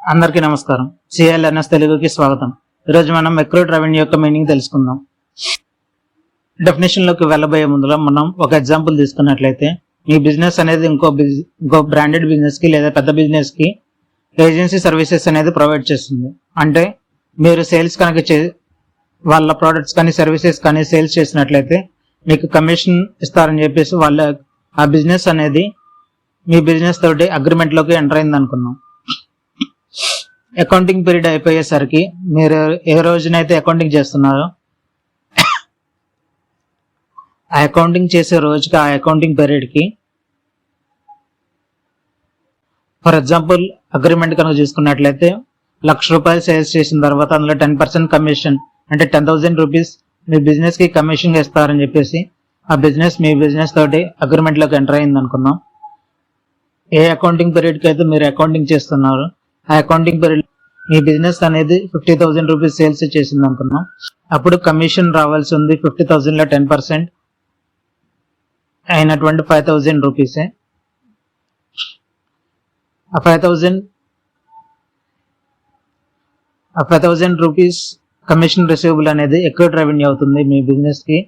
అందరికీ నమస్కారం. సిఎల్ఎన్ఎస్ తెలుగుకి స్వాగతం. ఈరోజు మనం అక్రూడ్ రెవెన్యూ యొక్క మీనింగ్ తెలుసుకుందాం. డెఫినేషన్ లోకి వెళ్ళబోయే ముందులో మనం ఒక ఎగ్జాంపుల్ తీసుకున్నట్లయితే, మీ బిజినెస్ అనేది ఇంకో బ్రాండెడ్ బిజినెస్ కి లేదా పెద్ద బిజినెస్ కి ఏజెన్సీ సర్వీసెస్ అనేది ప్రొవైడ్ చేస్తుంది. అంటే మీరు సేల్స్ కనుక వాళ్ళ ప్రోడక్ట్స్ కానీ సర్వీసెస్ కానీ సేల్స్ చేసినట్లయితే మీకు కమిషన్ ఇస్తారని చెప్పేసి వాళ్ళ ఆ బిజినెస్ అనేది మీ బిజినెస్ తోటి అగ్రిమెంట్ లోకి ఎంటర్ అయింది అనుకున్నాం. అకౌంటింగ్ పీరియడ్ అయిపోయేసరికి మీరు ఏ రోజునైతే అకౌంటింగ్ చేస్తున్నారో ఆ అకౌంటింగ్ చేసే రోజుకి ఆ అకౌంటింగ్ పీరియడ్కి ఫర్ ఎగ్జాంపుల్ అగ్రిమెంట్ కనుక చూసుకున్నట్లయితే ₹1,00,000 సేల్స్ చేసిన తర్వాత అందులో 10% కమిషన్ అంటే 10,000 రూపీస్ మీ బిజినెస్ కి కమిషన్ ఇస్తారని చెప్పేసి ఆ బిజినెస్ మీ బిజినెస్ తోటి అగ్రిమెంట్ లోకి ఎంటర్ అయింది అనుకున్నాం. ఏ అకౌంటింగ్ పీరియడ్ కి అయితే మీరు అకౌంటింగ్ చేస్తున్నారు ఆ అకౌంటింగ్ పీరియడ్ మీ బిజినెస్ అనేది 50,000 రూపీస్ సేల్స్ చేసింది అనుకున్నాం. అప్పుడు కమిషన్ రావాల్సి ఉంది 50,000 లో 10% అయినటువంటి 5,000 రూపీసే. ఆ 5,000 రూపీస్ కమిషన్ రిసీవబుల్ అనేది అక్రూడ్ రెవెన్యూ అవుతుంది మీ బిజినెస్ కి.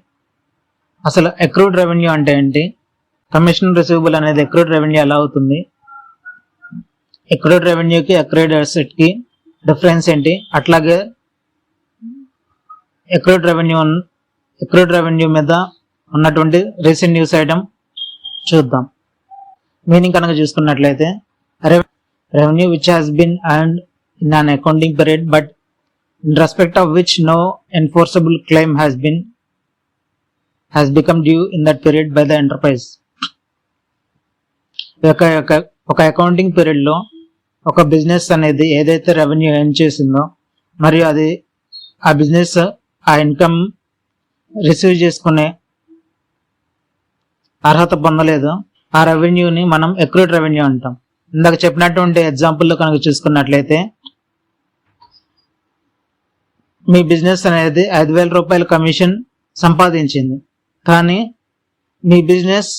అసలు అక్రూడ్ రెవెన్యూ అంటే ఏంటి, కమిషన్ రిసీవబుల్ అనేది అక్రూడ్ రెవెన్యూ ఎలా అవుతుంది, అక్రూడ్ రెవెన్యూకి అక్రూడ్ అసెట్ కి డిఫరెన్స్ ఏంటి, అట్లాగే అక్రూడ్ రెవెన్యూ మీద ఉన్నటువంటి రీసెంట్ న్యూస్ ఐటమ్ చూద్దాం. మీనింగ్ కనుక చూసుకున్నట్లయితే, revenue which has been earned in an accounting period but in respect of which no enforceable claim has become due in that period by the enterprise. ఒక accounting period లో ఒక business అనేది ఏదైతే revenue earn చేసిందో మరియు అది ఆ business ఆ ఇన్కమ్ రిసీవ్ చేసుకునే అర్హత పొందలేదో ఆ రెవెన్యూని మనం అక్రూడ్ రెవెన్యూ అంటాం. ఇందాక చెప్పినటువంటి ఎగ్జాంపుల్లో కనుక చూసుకున్నట్లయితే, మీ బిజినెస్ అనేది ₹5,000 కమిషన్ సంపాదించింది, కానీ మీ బిజినెస్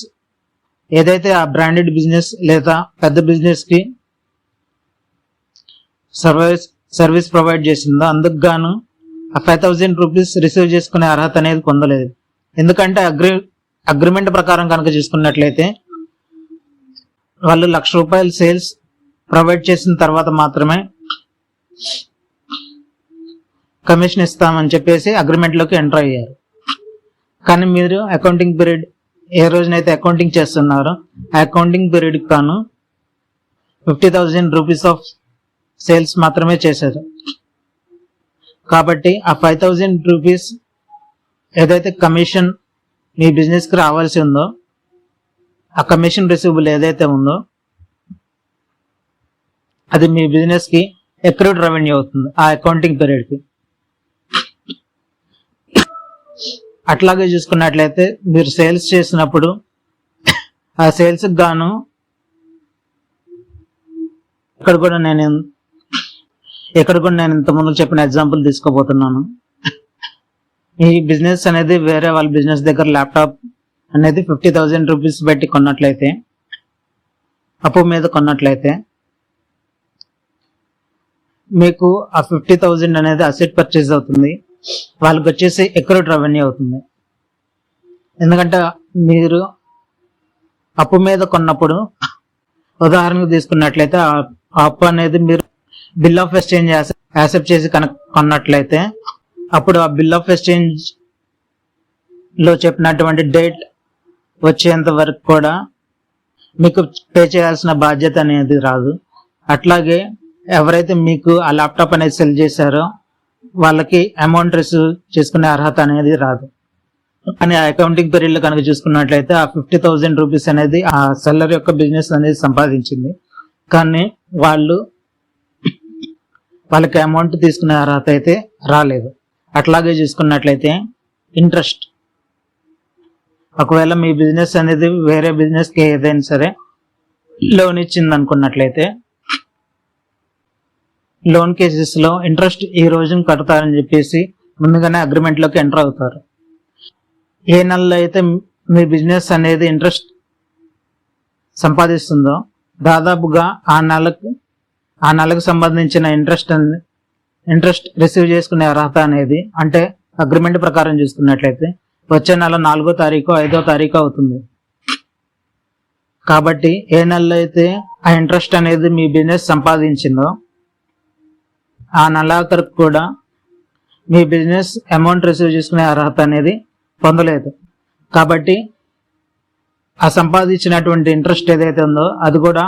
ఏదైతే ఆ బ్రాండెడ్ బిజినెస్ లేదా పెద్ద బిజినెస్ కి సర్వీస్ ప్రొవైడ్ చేసిందో అందుకు గాను ఆ 5,000 రూపీస్ రిసీవ్ చేసుకునే అర్హత అనేది పొందలేదు. ఎందుకంటే అగ్రిమెంట్ ప్రకారం కనుక చూసుకున్నట్లయితే వాళ్ళు ₹1,00,000 సేల్స్ ప్రొవైడ్ చేసిన తర్వాత మాత్రమే కమిషన్ ఇస్తామని చెప్పేసి అగ్రిమెంట్ లోకి ఎంటర్ అయ్యారు. కానీ మీరు అకౌంటింగ్ పీరియడ్ ఏ రోజునైతే అకౌంటింగ్ చేస్తున్నారో ఆ అకౌంటింగ్ పీరియడ్ కాను 50,000 రూపీస్ ఆఫ్ సేల్స్ మాత్రమే చేశారు. కాబట్టి ఆ 5,000 రూపీస్ ఏదైతే కమిషన్ మీ బిజినెస్ కి రావాల్సి ఉందో ఆ కమిషన్ రిసీవబుల్ ఏదైతే ఉందో అది మీ బిజినెస్ కి అక్రూడ్ రెవెన్యూ అవుతుంది ఆ అకౌంటింగ్ పీరియడ్ కి. అట్లాగే చూసుకున్నట్లయితే మీరు సేల్స్ చేసినప్పుడు ఆ సేల్స్ గాను ఇక్కడ కూడా నేను ఇంతకుముందు చెప్పిన ఎగ్జాంపుల్ తీసుకోబోతున్నాను. ఈ బిజినెస్ అనేది వేరే వాళ్ళ బిజినెస్ దగ్గర ల్యాప్టాప్ అనేది 50,000 రూపీస్ పెట్టి కొన్నట్లయితే, అప్పు మీద కొన్నట్లయితే మీకు ఆ 50,000 అనేది అసెట్ పర్చేజ్ అవుతుంది, వాళ్ళకి వచ్చేసి అక్రూడ్ రెవెన్యూ అవుతుంది. ఎందుకంటే మీరు అప్పు మీద కొన్నప్పుడు ఉదాహరణకు తీసుకున్నట్లయితే ఆ అప్పు అనేది మీరు బిల్ ఆఫ్ ఎక్స్చేంజ్ యాక్సెప్ట్ చేసి కొన్నట్లయితే అప్పుడు ఆ బిల్ ఆఫ్ ఎక్స్చేంజ్ లో చెప్పినటువంటి డేట్ వచ్చేంత వరకు కూడా మీకు పే చేయాల్సిన బాధ్యత అనేది రాదు. అట్లాగే ఎవరైతే మీకు ఆ ల్యాప్టాప్ అనేది సెల్ చేశారో వాళ్ళకి అమౌంట్ రిసీవ్ చేసుకునే అర్హత అనేది రాదు. కానీ ఆ అకౌంటింగ్ పీరియడ్ లో కనుక చూసుకున్నట్లయితే ఆ 50,000 రూపీస్ అనేది ఆ సెల్లర్ యొక్క బిజినెస్ అనేది సంపాదించింది, కానీ వాళ్ళకి అమౌంట్ తీసుకునే అర్హత అయితే రాలేదు. అట్లాగే చూసుకున్నట్లయితే ఇంట్రెస్ట్, ఒకవేళ మీ బిజినెస్ అనేది వేరే బిజినెస్ కి ఏదైనా సరే లోన్ ఇచ్చింది అనుకున్నట్లయితే లోన్ కేసెస్ లో ఇంట్రెస్ట్ ఈ రోజున కడతారని చెప్పేసి ముందుగానే అగ్రిమెంట్ లోకి ఎంటర్ అవుతారు. ఏ నెలలో అయితే మీ బిజినెస్ అనేది ఇంట్రెస్ట్ సంపాదిస్తుందో దాదాపుగా ఆ నెలకు ఆ నెలకు సంబంధించిన ఇంట్రెస్ట్ రిసీవ్ చేసుకునే అర్హత అనేది, అంటే అగ్రిమెంట్ ప్రకారం చూసుకున్నట్లయితే వచ్చే నెల 4వ తారీఖు 5వ తారీఖు అవుతుంది. కాబట్టి ఏ నెలలో అయితే ఆ ఇంట్రెస్ట్ అనేది మీ బిజినెస్ సంపాదించిందో ఆ నెలాఖరుకు కూడా మీ బిజినెస్ అమౌంట్ రిసీవ్ చేసుకునే అర్హత అనేది పొందలేదు. కాబట్టి ఆ సంపాదించినటువంటి ఇంట్రెస్ట్ ఏదైతే ఉందో అది కూడా,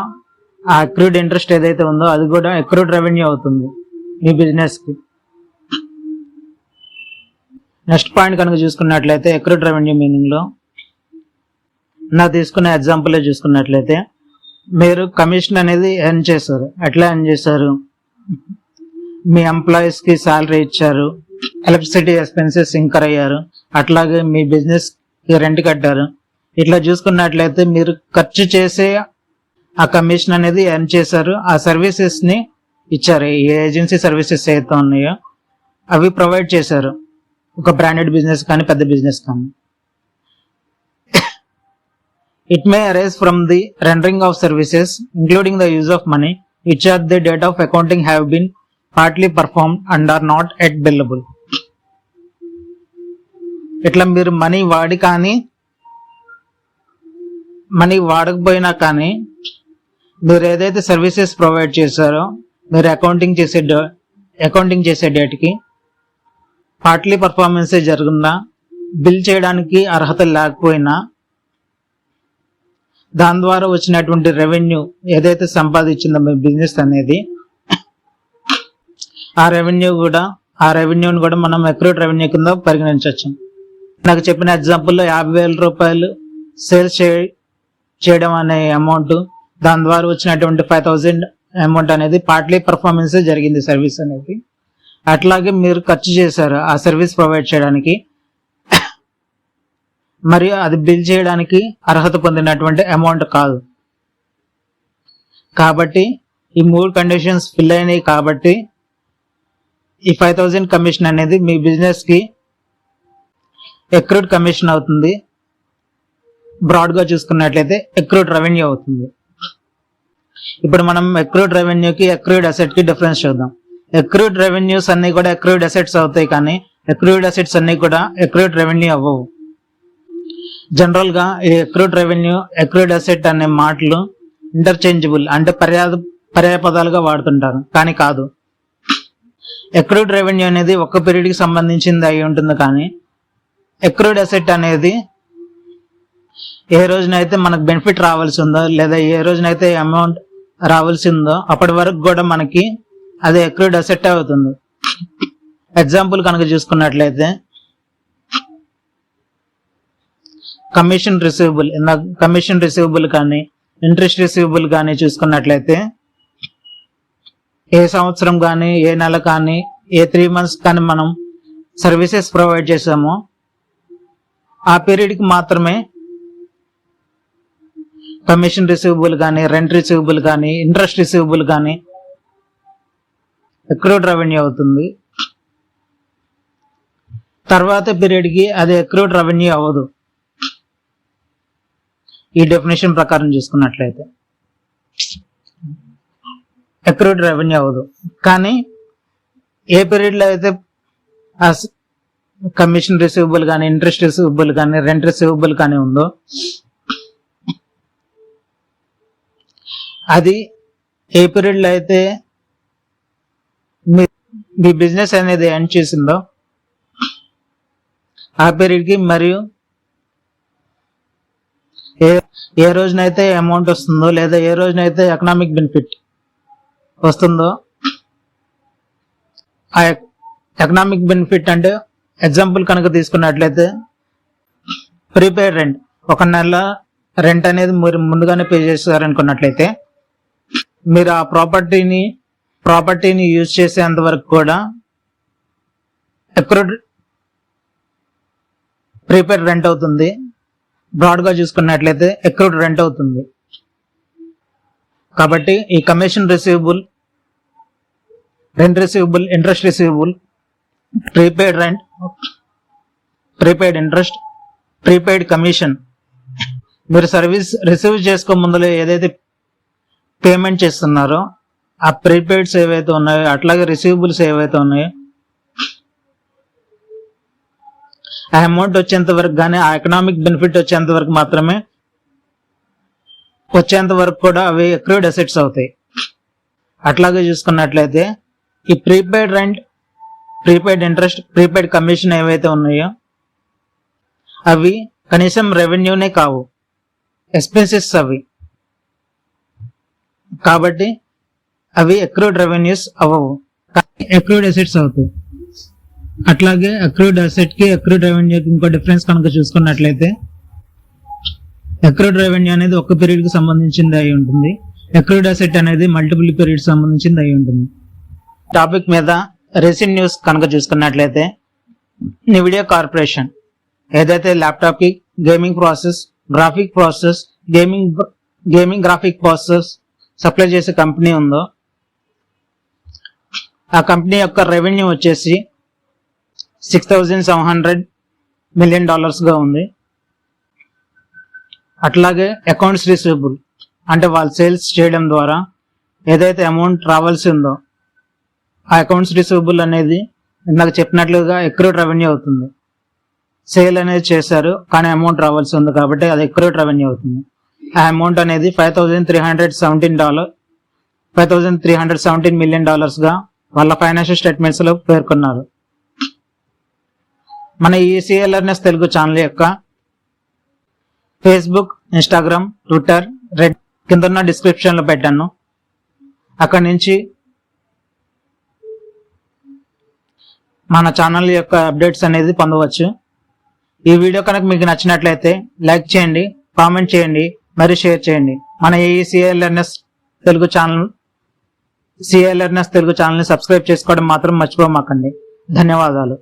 ఆ అక్రూడ్ ఇంట్రెస్ట్ ఏదైతే ఉందో అది కూడా అక్రూడ్ రెవెన్యూ అవుతుంది మీ బిజినెస్కి. నెక్స్ట్ పాయింట్ కనుక చూసుకున్నట్లయితే అక్రూడ్ రెవెన్యూ మీనింగ్లో నా తీసుకున్న ఎగ్జాంపుల్ చూసుకున్నట్లయితే, మీరు కమిషన్ అనేది ఎర్న్ చేశారు. ఎట్లా ఎర్న్ చేశారు? మీ ఎంప్లాయీస్కి శాలరీ ఇచ్చారు, ఎలక్ట్రిసిటీ ఎక్స్పెన్సెస్ ఇంకర్ అయ్యారు, అట్లాగే మీ బిజినెస్కి రెంట్ కట్టారు. ఇట్లా చూసుకున్నట్లయితే మీరు ఖర్చు చేసే ఆ కమిషన్ అనేది ఎర్న్ చేశారు. ఆ సర్వీసెస్ని ఇచ్చారు. ఏ ఏజెన్సీ సర్వీసెస్ ఏవైతే ఉన్నాయో అవి ప్రొవైడ్ చేశారు, ఒక బ్రాండెడ్ బిజినెస్ కానీ పెద్ద బిజినెస్ కానీ. It may arise from the rendering of services, including the use of money, which at the date of accounting have been partly performed and are not yet billable. ఇట్లా మీరు money వాడి కానీ money వాడకపోయినా కానీ మీరు ఏదైతే services provide చేశారో మీరు అకౌంటింగ్ చేసే డేట్కి పార్ట్లీ పర్ఫార్మెన్సే జరుగున్నా, బిల్ చేయడానికి అర్హత లేకపోయినా దాని ద్వారా వచ్చినటువంటి రెవెన్యూ ఏదైతే సంపాదించిందో మీ బిజినెస్ అనేది, ఆ రెవెన్యూని కూడా మనం అక్రూడ్ రెవెన్యూ కింద పరిగణించవచ్చు. నాకు చెప్పిన ఎగ్జాంపుల్లో 50,000 రూపాయలు సేల్స్ చేయడం అనే అమౌంట్, దాని ద్వారా వచ్చినటువంటి 5,000 అమౌంట్ అనేది పార్ట్లీ పర్ఫార్మెన్స్ జరిగింది సర్వీస్ అనేది. అట్లాగే మీరు ఖర్చు చేశారు ఆ సర్వీస్ ప్రొవైడ్ చేయడానికి, మరియు అది బిల్ చేయడానికి అర్హత పొందినటువంటి అమౌంట్ కాదు. కాబట్టి ఈ 3 కండిషన్స్ ఫిల్ అయినాయి. కాబట్టి ఈ 5,000 కమిషన్ అనేది మీ బిజినెస్కి అక్రూడ్ కమిషన్ అవుతుంది. బ్రాడ్గా చూసుకున్నట్లయితే అక్రూడ్ రెవెన్యూ అవుతుంది. ఇప్పుడు మనం అక్రూడ్ రెవెన్యూకి అక్రూడ్ అసెట్కి డిఫరెన్స్ చూద్దాం. అక్రూడ్ రెవెన్యూస్ అన్ని కూడా అక్రూడ్ అసెట్స్ అవుతాయి, కానీ అక్రూడ్ అసెట్స్ అన్ని కూడా అక్రూడ్ రెవెన్యూ అవ్వవు. జనరల్ గా ఈ అక్రూడ్ రెవెన్యూ, అక్రూడ్ అసెట్ అనే మాటలు ఇంటర్చేంజబుల్, అంటే పర్యాయ పదాలుగా వాడుతుంటారు, కానీ కాదు. అక్రూడ్ రెవెన్యూ అనేది ఒక పీరియడ్ కి సంబంధించింది అయి ఉంటుంది, కానీ అక్రూడ్ అసెట్ అనేది ఏ రోజునైతే మనకు బెనిఫిట్ రావాల్సి ఉందో లేదా ఏ రోజునైతే అమౌంట్ రావాల్సి ఉందో అప్పటి వరకు కూడా మనకి అది అక్రూడ్ అసెట్ అవుతుంది. ఎగ్జాంపుల్ కనుక చూసుకున్నట్లయితే కమిషన్ రిసీవబుల్ కానీ ఇంట్రెస్ట్ రిసీవబుల్ కానీ చూసుకున్నట్లయితే ఏ సంవత్సరం కానీ ఏ నెల కానీ ఏ 3 months కానీ మనం సర్వీసెస్ ప్రొవైడ్ చేసామో ఆ పీరియడ్కి మాత్రమే కమిషన్ రిసీవబుల్ కానీ, రెంట్ రిసీవబుల్ కానీ, ఇంట్రెస్ట్ రిసీవబుల్ కానీ అక్రూడ్ రెవెన్యూ అవుతుంది. తర్వాత పీరియడ్కి అది అక్రూడ్ రెవెన్యూ అవ్వదు. ఈ డెఫినేషన్ ప్రకారం చూసుకున్నట్లయితే అక్రూడ్ రెవెన్యూ అవ్వదు. కానీ ఏ పీరియడ్లో అయితే కమిషన్ రిసీవబుల్ కానీ, ఇంట్రెస్ట్ రిసీవబుల్ కానీ, రెంట్ రిసీవబుల్ కానీ ఉందో అది ఏ పీరియడ్లో అయితే మీ బిజినెస్ అనేది ఎండ్ చేసిందో ఆ పీరియడ్కి, మరియు ఏ రోజునైతే అమౌంట్ వస్తుందో లేదా ఏ రోజునైతే ఎకనామిక్ బెనిఫిట్ వస్తుందో, ఆ ఎకనామిక్ బెనిఫిట్ అంటే ఎగ్జాంపుల్ కనుక తీసుకున్నట్లయితే ప్రీపెయిడ్ రెంట్, ఒక నెల రెంట్ అనేది మీరు ముందుగానే పే చేస్తారనుకున్నట్లయితే మీరు ఆ ప్రాపర్టీని యూజ్ చేసేంత వరకు కూడా అక్రూడ్ ప్రీపెయిడ్ రెంట్ అవుతుంది. బ్రాడ్గా చూసుకున్నట్లయితే అక్రూడ్ రెంట్ అవుతుంది. కాబట్టి ఈ commission receivable, rent receivable, interest receivable, prepaid rent, prepaid interest, prepaid commission మీరు సర్వీస్ రిసీవ్ చేసుకో ముందులో ఏదైతే పేమెంట్ చేస్తున్నారో ఆ ప్రీపెయిడ్స్ ఏవైతే ఉన్నాయో అట్లాగే రిసీవబుల్స్ ఏవైతే ఉన్నాయో ఆ అమౌంట్ వచ్చేంత వరకు కానీ ఆ ఎకనామిక్ బెనిఫిట్ వచ్చేంత వరకు మాత్రమే వచ్చేంత వరకు కూడా అవి అక్రూడ్ అసెట్స్ అవుతాయి. అట్లాగే చూసుకున్నట్లయితే ఈ prepaid rent, prepaid interest, prepaid commission ఏవైతే ఉన్నాయో అవి కనీసం రెవెన్యూనే కావు, ఎక్స్పెన్సెస్ అవి. కాబట్టి అవి అక్రూడ్ రెవెన్యూస్ అవ్వవు, అక్రూడ్ అసెట్స్ అవుతాయి. అట్లాగే అక్రూడ్ అసెట్ కి అక్రూడ్ రెవెన్యూకి ఇంకో డిఫరెన్స్ కనుక చూసుకున్నట్లయితే అక్రూడ్ రెవెన్యూ అనేది ఒక పీరియడ్ కి సంబంధించింది అయి ఉంటుంది, అక్రూడ్ అసెట్ అనేది మల్టిపుల్ పీరియడ్ సంబంధించింది అయి ఉంటుంది. టాపిక్ మీద రీసెంట్ న్యూస్ కనుక చూసుకున్నట్లయితే నివిడియా కార్పొరేషన్ ఏదైతే ల్యాప్టాప్ కి gaming process, graphic process, gaming graphic process supply చేసే కంపెనీ ఉందో ఆ కంపెనీ యొక్క రెవెన్యూ వచ్చేసి $6,700 million గా ఉంది. అట్లాగే అకౌంట్స్ రిసీవబుల్ అంటే వాళ్ళు సేల్స్ చేయడం ద్వారా ఏదైతే అమౌంట్ రావాల్సి ఉందో ఆ అకౌంట్స్ రిసీవబుల్ అనేది ఇందాక చెప్పినట్లుగా అక్రూడ్ రెవెన్యూ అవుతుంది. సేల్ అనేది చేశారు కానీ అమౌంట్ రావాల్సి ఉంది కాబట్టి అది అక్రూడ్ రెవెన్యూ అవుతుంది. ఆ అమౌంట్ అనేది $5,317 million గా వాళ్ళ ఫైనాన్షియల్ స్టేట్మెంట్స్ లో పేర్కొన్నారు. మన ఈ సిఎల్ఆర్ఎస్ తెలుగు ఛానల్ యొక్క ఫేస్బుక్, ఇన్స్టాగ్రామ్, ట్విట్టర్, రెడ్ కింద ఉన్న డిస్క్రిప్షన్ లో పెట్టాను. అక్కడి నుంచి మన ఛానల్ యొక్క అప్డేట్స్ అనేది పొందవచ్చు. ఈ వీడియో కనుక మీకు నచ్చినట్లయితే లైక్ చేయండి, కామెంట్ చేయండి, మరియు షేర్ చేయండి. మన ఈ సిఎల్ఆర్ఎస్ తెలుగు ఛానల్ ని సబ్స్క్రైబ్ చేసుకోవడం మాత్రం మర్చిపోమాకండి. ధన్యవాదాలు.